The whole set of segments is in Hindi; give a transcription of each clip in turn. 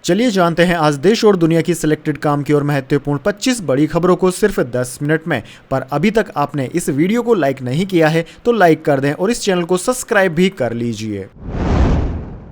चलिए जानते हैं आज देश और दुनिया की सिलेक्टेड काम की और महत्वपूर्ण 25 बड़ी खबरों को सिर्फ 10 मिनट में। पर अभी तक आपने इस वीडियो को लाइक नहीं किया है तो लाइक कर दें और इस चैनल को सब्सक्राइब भी कर लीजिए।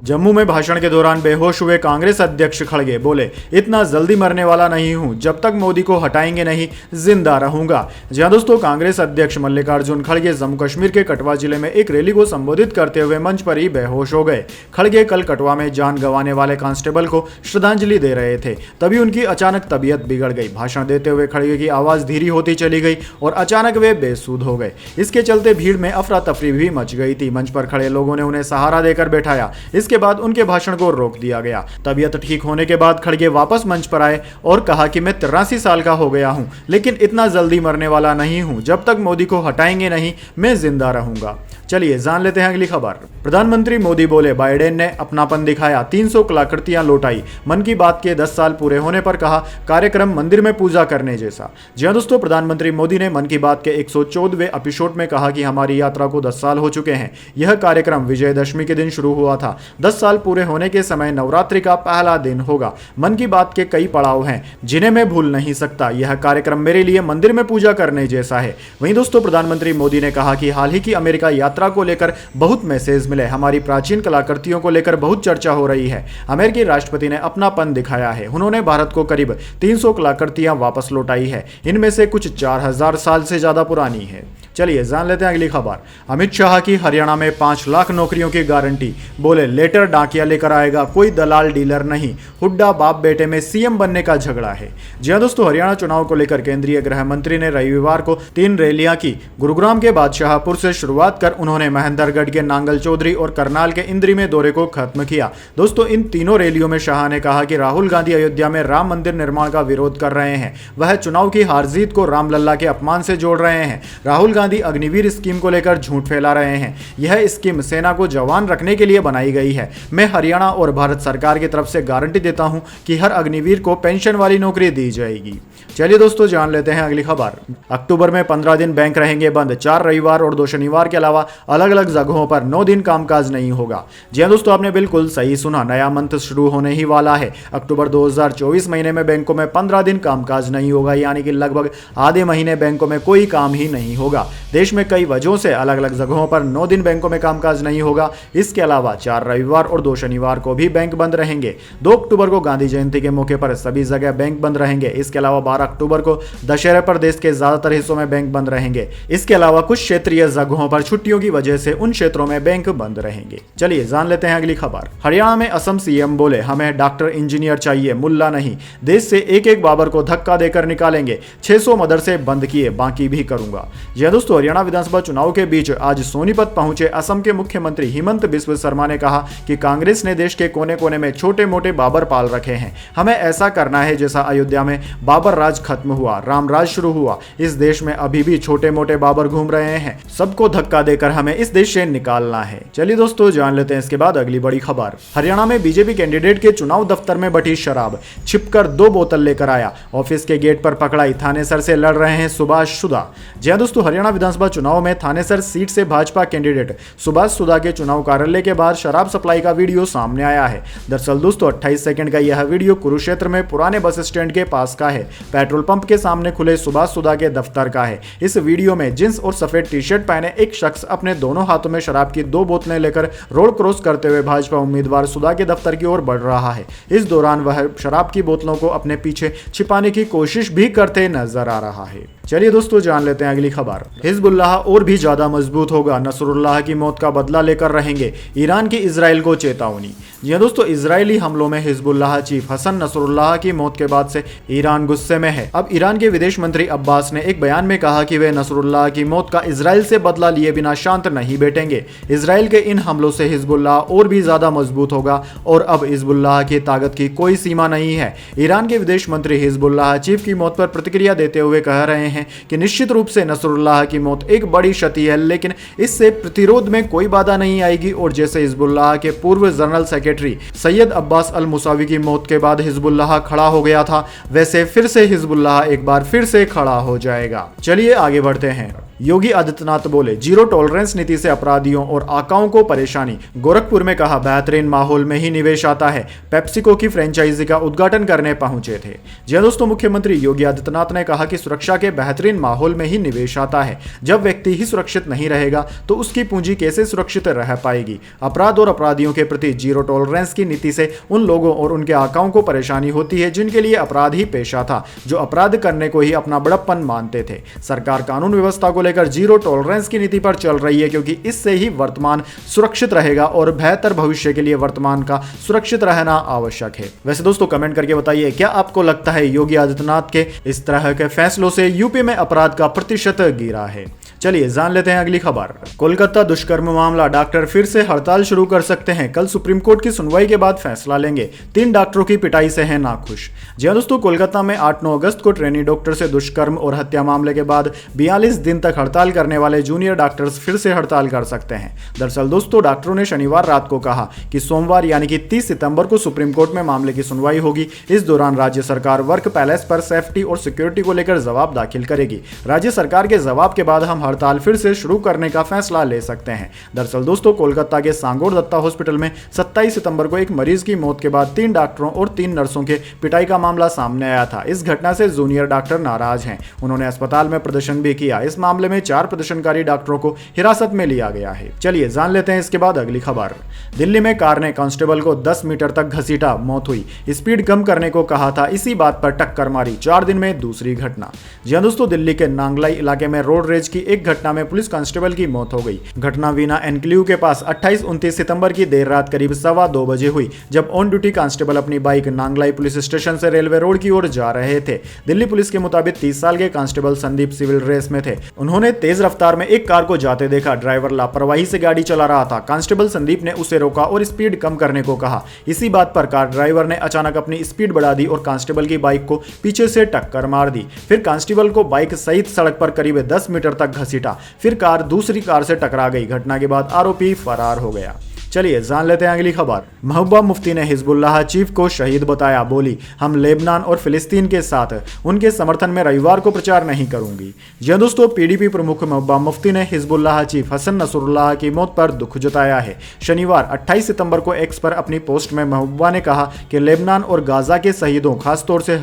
जम्मू में भाषण के दौरान बेहोश हुए कांग्रेस अध्यक्ष खड़गे बोले, इतना जल्दी मरने वाला नहीं हूं, जब तक मोदी को हटाएंगे नहीं जिंदा रहूंगा। जी हां दोस्तों, कांग्रेस अध्यक्ष मल्लिकार्जुन खड़गे जम्मू कश्मीर के कठुआ जिले में एक रैली को संबोधित करते हुए मंच पर ही बेहोश हो गए। खड़गे कल कठुआ में जान गंवाने वाले कांस्टेबल को श्रद्धांजलि दे रहे थे, तभी उनकी अचानक तबीयत बिगड़ गई। भाषण देते हुए खड़गे की आवाज धीरी होती चली गई और अचानक वे बेसुध हो गए। इसके चलते भीड़ में अफरा तफरी भी मच गई थी। मंच पर खड़े लोगों ने उन्हें सहारा देकर बैठाया। इसके बाद उनके भाषण को रोक दिया गया। तबीयत ठीक होने के बाद खड़गे वापस मंच पर आए और कहा कि मैं 83 साल का हो गया हूं, लेकिन इतना जल्दी मरने वाला नहीं हूं, जब तक मोदी को हटाएंगे नहीं मैं जिंदा रहूंगा। चलिए जान लेते हैं अगली खबर। प्रधानमंत्री मोदी बोले, बाइडेन ने अपनापन दिखाया, 300 कलाकृतियां लौटाई। मन की बात के 10 साल पूरे होने पर कहा, कार्यक्रम मंदिर में पूजा करने जैसा। जी हां दोस्तों, प्रधानमंत्री मोदी ने मन की बात के 114वें एपिसोड में कहा कि हमारी यात्रा को 10 साल हो चुके हैं। यह कार्यक्रम विजयदशमी के दिन शुरू हुआ था। 10 साल पूरे होने के समय नवरात्रि का पहला दिन होगा। मन की बात के कई पड़ाव हैं जिन्हें मैं भूल नहीं सकता। यह कार्यक्रम मेरे लिए मंदिर में पूजा करने जैसा है। वहीं दोस्तों, प्रधानमंत्री मोदी ने कहा कि हाल ही की अमेरिका यात्रा को लेकर बहुत मैसेज मिले। हमारी प्राचीन कलाकृतियों को लेकर बहुत चर्चा हो रही है। अमेरिकी राष्ट्रपति ने अपनापन दिखाया है। उन्होंने भारत को करीब 300 कलाकृतियां वापस लौटाई है। इनमें से कुछ 4000 साल से ज्यादा पुरानी है। चलिए जान लेते हैं अगली खबर। अमित शाह की हरियाणा में 5 लाख नौकरियों की गारंटी। बोले, लेटर डाकिया लेकर आएगा, कोई दलाल डीलर नहीं। हुड्डा बाप बेटे में सीएम बनने का झगड़ा है। जी हां दोस्तों, हरियाणा चुनाव को लेकर केंद्रीय गृह मंत्री ने रविवार को 3 रैलियां की। गुरुग्राम के बाद शाहपुर से शुरुआत कर उन्होंने महेंद्रगढ़ के नांगल चौधरी और करनाल के इंद्री में दौरे को खत्म किया। दोस्तों, इन तीनों रैलियों में शाह ने कहा कि राहुल गांधी अयोध्या में राम मंदिर निर्माण का विरोध कर रहे हैं। वह चुनाव की हार जीत को रामलला के अपमान से जोड़ रहे हैं। राहुल गांधी अग्निवीर स्कीम को लेकर झूठ फैला रहे हैं। यह स्कीम सेना को जवान रखने के लिए बनाई गई है। मैं हरियाणा और भारत सरकार की तरफ से गारंटी देता हूं कि हर अग्निवीर को पेंशन वाली नौकरी दी जाएगी। चलिए दोस्तों, जान लेते हैं अगली खबर। अक्टूबर में 15 दिन बैंक रहेंगे बंद। 4 रविवार और 2 शनिवार के अलावा अलग अलग जगहों पर 9 दिन कामकाज नहीं होगा। जी हां दोस्तों, आपने बिल्कुल सही सुना, नया मंथ शुरू होने ही वाला है। अक्टूबर 2024 महीने में बैंकों में 15 दिन कामकाज नहीं होगा, यानी कि लगभग आधे महीने बैंकों में कोई काम ही नहीं होगा। देश में कई वजहों से अलग अलग जगहों पर 9 दिन बैंकों में कामकाज नहीं होगा। इसके अलावा 4 रविवार और 2 शनिवार को भी बैंक बंद रहेंगे। 2 अक्टूबर को गांधी जयंती के मौके पर सभी जगह बैंक बंद रहेंगे। इसके अलावा 12 अक्टूबर को दशहरे पर देश के ज्यादातर हिस्सों में बैंक बंद रहेंगे। इसके अलावा कुछ क्षेत्रीय जगहों पर छुट्टियों की वजह से उन क्षेत्रों में बैंक बंद रहेंगे। चलिए जान लेते हैं अगली खबर। हरियाणा में असम सीएम बोले, हमें डॉक्टर इंजीनियर चाहिए, मुल्ला नहीं। देश से एक बाबर को धक्का देकर निकालेंगे। 600 मदरसे बंद किए, बाकी भी करूंगा। यह दोस्तों, हरियाणा विधानसभा चुनाव के बीच आज सोनीपत पहुंचे असम के मुख्यमंत्री हिमंत बिस्व शर्मा ने कहा कि कांग्रेस ने देश के कोने कोने में छोटे मोटे बाबर पाल रखे हैं। हमें ऐसा करना है जैसा अयोध्या में बाबर राज खत्म हुआ, राम राज शुरू हुआ। इस देश में अभी भी छोटे मोटे बाबर घूम रहे हैं। सबको धक्का देकर हमें इस देश से निकालना है। चलिए दोस्तों, जान लेते हैं इसके बाद अगली बड़ी खबर। हरियाणा में बीजेपी कैंडिडेट के चुनाव दफ्तर में बटी शराब, छिपकर 2 बोतल लेकर आया। ऑफिस के गेट पर पकड़ाई, थानेसर से लड़ रहे हैं सुभाष सुधा। जी हां दोस्तों, हरियाणा विधानसभा चुनाव में थानेसर सीट से भाजपा कैंडिडेट सुभाष सुधा के चुनाव कार्यालय के बाद शराब सप्लाई का वीडियो सामने आया है। दरअसल दोस्तों, 28 सेकंड का यह वीडियो कुरुक्षेत्र में पुराने बस स्टैंड के पास का है। पेट्रोल पंप के सामने खुले सुभाष सुधा के दफ्तर का है। इस वीडियो में जींस और सफेद टी शर्ट पहने एक शख्स अपने दोनों हाथों में शराब की 2 बोतलें लेकर रोड क्रॉस करते हुए भाजपा उम्मीदवार सुधा के दफ्तर की ओर बढ़ रहा है। इस दौरान वह शराब की बोतलों को अपने पीछे छिपाने की कोशिश भी करते नजर आ रहा है। चलिए दोस्तों, जान लेते हैं अगली खबर। हिजबुल्लाह और भी ज्यादा मजबूत होगा, नसरुल्लाह की मौत का बदला लेकर रहेंगे। ईरान की इजराइल को चेतावनी। जी हां दोस्तों, इजरायली हमलों में हिजबुल्लाह चीफ हसन नसरुल्लाह की मौत के बाद से ईरान गुस्से में है। अब ईरान के विदेश मंत्री अब्बास ने एक बयान में कहा कि वे नसरुल्लाह की मौत का इजराइल से बदला लिए बिना शांत नहीं बैठेंगे। इजराइल के इन हमलों से हिजबुल्लाह और भी ज्यादा मजबूत होगा और अब हिजबुल्लाह की ताकत की कोई सीमा नहीं है। ईरान के विदेश मंत्री हिजबुल्लाह चीफ की मौत पर प्रतिक्रिया देते हुए कह रहे हैं कि निश्चित रूप से नसरुल्लाह की मौत एक बड़ी क्षति है, लेकिन इससे प्रतिरोध में कोई बाधा नहीं आएगी। और जैसे हिजबुल्लाह के पूर्व जनरल सेक्रेटरी सैयद अब्बास अल मुसावी की मौत के बाद हिजबुल्लाह खड़ा हो गया था, वैसे फिर से हिजबुल्लाह एक बार फिर से खड़ा हो जाएगा। चलिए आगे बढ़ते हैं। योगी आदित्यनाथ बोले, जीरो टॉलरेंस नीति से अपराधियों और आकाओं को परेशानी। गोरखपुर में कहा, बेहतरीन माहौल में ही निवेश आता है। पेप्सिको की फ्रेंचाइजी का उद्घाटन करने पहुंचे थे। जी हां दोस्तों, मुख्यमंत्री योगी आदित्यनाथ ने कहा कि सुरक्षा के बेहतरीन माहौल में ही निवेश आता है। जब व्यक्ति ही सुरक्षित नहीं रहेगा तो उसकी पूंजी कैसे सुरक्षित रह पाएगी। अपराध और अपराधियों के प्रति जीरो टॉलरेंस की नीति से उन लोगों और उनके आकाओं को परेशानी होती है जिनके लिए अपराध ही पेशा था, जो अपराध करने को ही अपना बड़प्पन मानते थे। सरकार कानून व्यवस्था को लेकर जीरो टॉलरेंस की नीति पर चल रही है, क्योंकि इससे ही वर्तमान सुरक्षित रहेगा और बेहतर भविष्य के लिए वर्तमान का सुरक्षित रहना आवश्यक है। वैसे दोस्तों, कमेंट करके बताइए, क्या आपको लगता है योगी आदित्यनाथ के इस तरह के फैसलों से यूपी में अपराध का प्रतिशत गिरा है? चलिए जान लेते हैं अगली खबर। कोलकाता दुष्कर्म मामला, डॉक्टर फिर से हड़ताल शुरू कर सकते हैं। कल सुप्रीम कोर्ट की सुनवाई के बाद फैसला लेंगे। 3 डॉक्टरों की पिटाई से हैं नाखुश। जी हां दोस्तों, कोलकाता में 8-9 अगस्त को ट्रेनी डॉक्टर से दुष्कर्म और हत्या मामले के बाद 42 दिन तक हड़ताल करने वाले जूनियर डॉक्टर्स फिर से हड़ताल कर सकते हैं। दरअसल दोस्तों, डॉक्टरों ने शनिवार रात को कहा कि सोमवार यानी कि 30 सितंबर को सुप्रीम कोर्ट में मामले की सुनवाई होगी। इस दौरान राज्य सरकार वर्क पैलेस पर सेफ्टी और सिक्योरिटी को लेकर जवाब दाखिल करेगी। राज्य सरकार के जवाब के बाद हम हड़ताल फिर से शुरू करने का फैसला ले सकते हैं। दरअसल दोस्तों, कोलकाता के सांगोर दत्ता हॉस्पिटल में 27 सितंबर को एक मरीज की मौत के बाद 3 डॉक्टरों और 3 नर्सों के पिटाई का मामला सामने आया था। इस घटना से जूनियर डॉक्टर नाराज हैं। उन्होंने अस्पताल में प्रदर्शन भी किया। इस मामले में 4 प्रदर्शनकारी डॉक्टरों को हिरासत में लिया गया है। चलिए जान लेते हैं इसके बाद अगली खबर। दिल्ली में कार ने कांस्टेबल को 10 मीटर तक घसीटा, मौत हुई। स्पीड कम करने को कहा था, इसी बात पर टक्कर मारी। 4 दिन में दूसरी घटना। जी हां दोस्तों, दिल्ली के नांगलाई इलाके में रोड रेज की एक घटना में पुलिस कांस्टेबल की मौत हो गई। घटना वीना एनक्लेव के पास 28-29 सितंबर की देर रात करीब 2:15 बजे हुई, जब ऑन ड्यूटी कांस्टेबल अपनी बाइक नांगलाई पुलिस स्टेशन से रेलवे रोड की ओर जा रहे थे। दिल्ली पुलिस के मुताबिक 30 साल के कांस्टेबल संदीप सिविल रेस में थे। उन्होंने तेज रफ्तार में एक कार को जाते देखा। ड्राइवर लापरवाही से गाड़ी चला रहा था। कांस्टेबल संदीप ने उसे रोका और स्पीड कम करने को कहा। इसी बात पर कार ड्राइवर ने अचानक अपनी स्पीड बढ़ा दी और कांस्टेबल की बाइक को पीछे से टक्कर मार दी। फिर कांस्टेबल को बाइक सहित सड़क पर करीब 10 मीटर तक घसीटा। फिर कार दूसरी कार से टकरा गई। घटना के बाद आरोपी फरार हो गया। चलिए जान लेते हैं अगली खबर। महबूबा मुफ्ती ने हिजबुल्लाह चीफ को शहीद बताया, बोली हम लेबनान और फिलिस्तीन के साथ, उनके समर्थन में रविवार को प्रचार नहीं करूंगी। जी हां दोस्तों, पीडीपी प्रमुख महबूबा मुफ्ती ने हिजबुल्लाह चीफ हसन नसरुल्लाह की मौत पर दुख जताया है। शनिवार 28 सितंबर को एक्स पर अपनी पोस्ट में महबूबा ने कहा कि लेबनान और गाजा के शहीदों, खासतौर से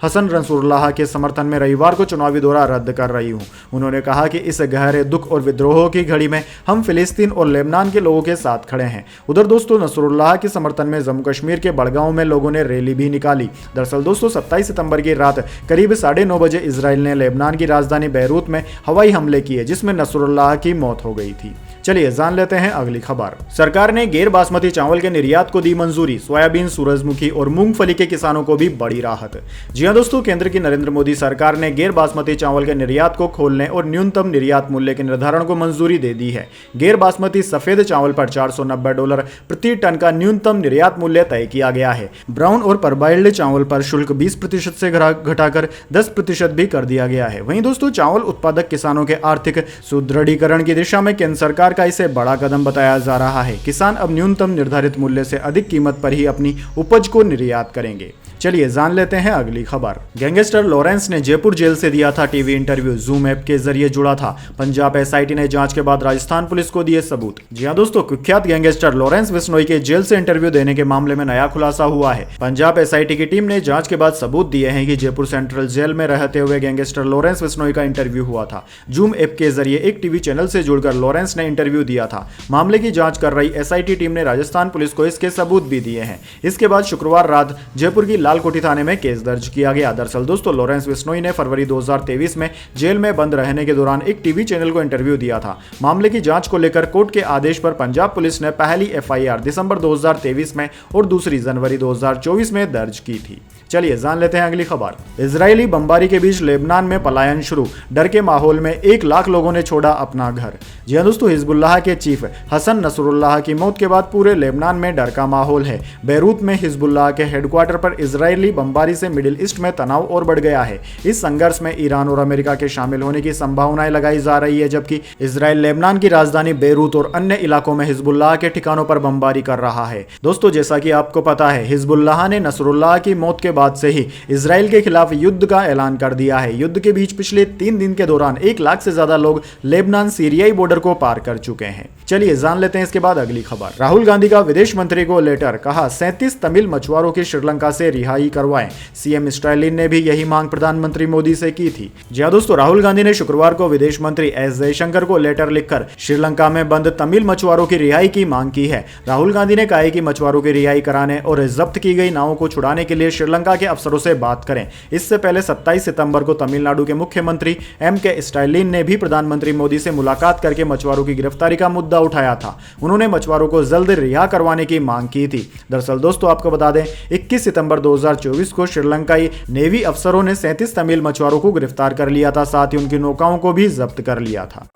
हसन नसरुल्लाह के समर्थन में रविवार को चुनावी दौरा रद्द कर रही हूं। उन्होंने कहा कि इस गहरे दुख और विद्रोह की घड़ी में हम फिलिस्तीन और लेबनान के लोगों के साथ खड़े हैं। उधर दोस्तों, नसरुल्लाह के समर्थन में जम्मू कश्मीर के बड़गांव में लोगों ने रैली भी निकाली। दरअसल दोस्तों, 27 सितंबर की रात करीब 9:30 बजे इजराइल ने लेबनान की राजधानी बैरूत में हवाई हमले किए, जिसमें नसरुल्लाह की मौत हो गई थी। चलिए जान लेते हैं अगली खबर। सरकार ने गैर बासमती चावल के निर्यात को दी मंजूरी। सोयाबीन, सूरजमुखी और मूंगफली के किसानों को भी बड़ी राहत। जी हां दोस्तों, केंद्र की नरेंद्र मोदी सरकार ने गैर बासमती चावल के निर्यात को खोलने और न्यूनतम निर्यात मूल्य के निर्धारण को मंजूरी दे दी है। गैर बासमती सफेद चावल पर $490 प्रति टन का न्यूनतम निर्यात मूल्य तय किया गया है। ब्राउन और परबाइल्ड चावल पर शुल्क 20% से घटाकर 10% भी कर दिया गया है। वहीं दोस्तों, चावल उत्पादक किसानों के आर्थिक सुदृढ़ीकरण की दिशा में केंद्र सरकार का इसे बड़ा कदम बताया जा रहा है। किसान अब न्यूनतम निर्धारित मूल्य से अधिक कीमत पर ही अपनी उपज को निर्यात करेंगे। चलिए जान लेते हैं अगली खबर। गैंगस्टर लॉरेंस ने जयपुर जेल से दिया था टीवी इंटरव्यू, जूम ऐप के जरिए जुड़ा था। पंजाब एसआईटी ने जांच के बाद राजस्थान पुलिस को दिए सबूत। जी हां दोस्तों, कुख्यात गैंगस्टर लॉरेंस बिश्नोई के जेल से इंटरव्यू देने के मामले में नया खुलासा हुआ है। पंजाब एसआईटी की टीम ने जांच के बाद सबूत दिए हैं कि जयपुर सेंट्रल जेल में रहते हुए गैंगस्टर लॉरेंस बिश्नोई का इंटरव्यू हुआ था। जूम ऐप के जरिए एक टीवी चैनल से जुड़कर लॉरेंस ने इंटरव्यू दिया था। मामले की जांच कर रही एसआईटी टीम ने राजस्थान पुलिस को इसके सबूत भी दिए हैं। इसके बाद शुक्रवार रात जयपुर की लालकोठी थाने में केस दर्ज किया गया। दरअसल दोस्तों, लॉरेंस बिश्नोई ने फरवरी 2023 में जेल में बंद रहने के दौरान एक टीवी चैनल को इंटरव्यू दिया था। मामले की जांच को लेकर कोर्ट के आदेश पर पंजाब पुलिस ने पहली एफआईआर दिसंबर 2023 में और दूसरी जनवरी 2024 में दर्ज की थी। चलिए जान लेते हैं अगली खबर। इजरायली बमबारी के बीच लेबनान में पलायन शुरू। डर के माहौल में 1 लाख लोगों ने छोड़ा अपना घर। जी हां दोस्तों, हिजबुल्लाह के चीफ हसन नसरुल्लाह की मौत के बाद पूरे लेबनान में डर का माहौल है। बैरूत में हिजबुल्लाह के हेडक्वार्टर पर इजरायल इजरायली बमबारी से मिडिल ईस्ट में तनाव और बढ़ गया है। इस संघर्ष में ईरान और अमेरिका के शामिल होने की संभावनाएं लगाई जा रही है, जबकि इजरायल लेबनान की राजधानी बेरूत और अन्य इलाकों में हिजबुल्लाह के ठिकानों पर बमबारी कर रहा है। दोस्तों, जैसा कि आपको पता है, हिजबुल्लाह ने नसरुल्लाह की मौत के बाद से ही इजरायल के खिलाफ युद्ध का ऐलान कर दिया है। युद्ध के बीच पिछले 3 दिन के दौरान 1 लाख से ज्यादा लोग लेबनान सीरियाई बॉर्डर को पार कर चुके हैं। चलिए जान लेते हैं इसके बाद अगली खबर। राहुल गांधी का विदेश मंत्री को लेटर, कहा 37 तमिल मछुआरों की श्रीलंका से रिहाई करवाएं। सीएम स्टालिन ने भी यही मांग प्रधानमंत्री मोदी से की थी। जी हां दोस्तों, राहुल गांधी ने शुक्रवार को विदेश मंत्री एस जयशंकर को लेटर लिखकर श्रीलंका में बंद तमिल मछुआरों की रिहाई की मांग की है। राहुल गांधी ने कहा है कि मछुआरों की रिहाई कराने और जब्त की गई नावों को छुड़ाने के लिए श्रीलंका के अफसरों से बात करें। इससे पहले 27 सितंबर को तमिलनाडु के मुख्यमंत्री एम.के. स्टालिन ने भी प्रधानमंत्री मोदी से मुलाकात करके मछुआरों की गिरफ्तारी का मुद्दा उठाया था। उन्होंने मछुआरों को जल्द रिहा करवाने की मांग की थी। दरअसल दोस्तों, आपको बता दें, 21 सितंबर 2024 को श्रीलंकाई नेवी अफसरों ने 37 तमिल मछुआरों को गिरफ्तार कर लिया था, साथ ही उनकी नौकाओं को भी जब्त कर लिया था।